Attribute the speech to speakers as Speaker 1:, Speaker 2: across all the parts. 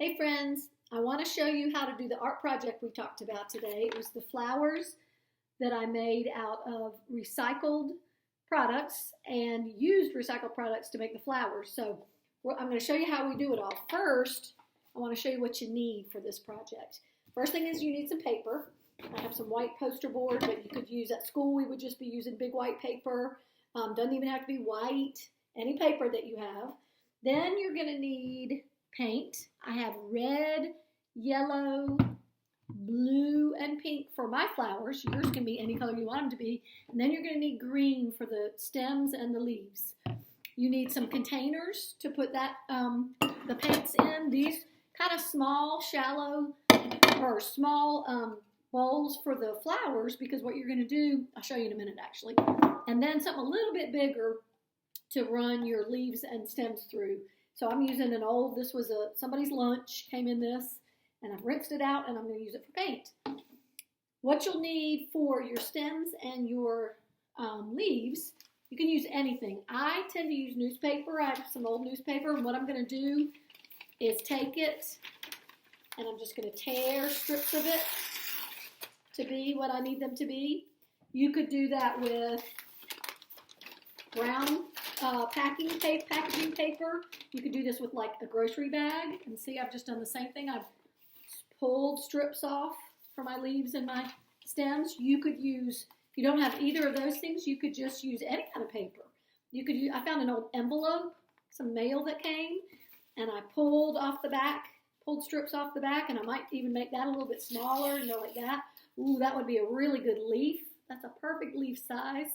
Speaker 1: Hey friends, I want to show you how to do the art project we talked about today. It was the flowers that I made out of recycled products and used recycled products to make the flowers. So I'm going to show you how we do it all. First, I want to show you what you need for this project. First thing is you need some paper. I have some white poster board that you could use at school. We would just be using big white paper. Doesn't even have to be white, any paper that you have. Then you're going to need paint. I have red, yellow, blue, and pink for my flowers. Yours can be any color you want them to be. And then you're going to need green for the stems and the leaves. You need some containers to put that the paints in. These kind of small, shallow, or small bowls for the flowers, because what you're going to do, I'll show you in a minute actually. And then something a little bit bigger to run your leaves and stems through. So I'm using an old, this was somebody's lunch, came in this, and I've rinsed it out, and I'm going to use it for paint. What you'll need for your stems and your leaves, you can use anything. I tend to use newspaper. I have some old newspaper, and what I'm going to do is take it, and I'm just going to tear strips of it to be what I need them to be. You could do that with brown packaging paper. You could do this with like a grocery bag. And see, I've just done the same thing. I've pulled strips off for my leaves and my stems. You could use, if you don't have either of those things, you could just use any kind of paper. You could use, I found an old envelope, some mail that came, and I pulled strips off the back, and I might even make that a little bit smaller, like that. Ooh, that would be a really good leaf. That's a perfect leaf size.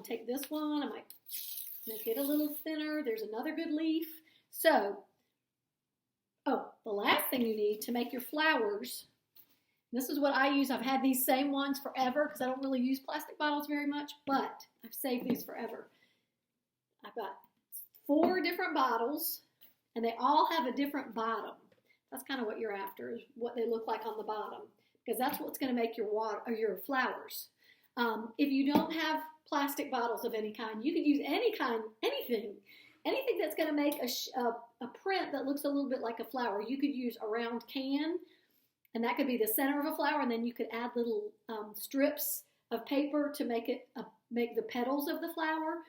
Speaker 1: Take this one, I might make it a little thinner. There's another good leaf. So, the last thing you need to make your flowers, this is what I use. I've had these same ones forever because I don't really use plastic bottles very much, but I've saved these forever. I've got 4 different bottles, and they all have a different bottom. That's kind of what you're after, is what they look like on the bottom, because that's what's going to make your water or your flowers. If you don't have plastic bottles of any kind, you could use anything that's going to make a print that looks a little bit like a flower. You could use a round can, and that could be the center of a flower, and then you could add little strips of paper to make the petals of the flower.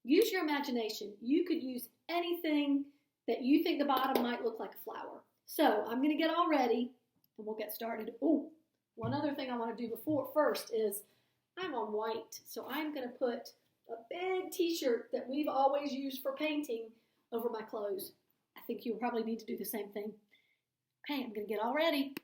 Speaker 1: Use your imagination. You could use anything that you think the bottom might look like a flower. So I'm going to get all ready, and we'll get started. Oh, one other thing I want to do first is I'm on white, so I'm going to put a big t-shirt that we've always used for painting over my clothes. I think you'll probably need to do the same thing. Okay, I'm going to get all ready.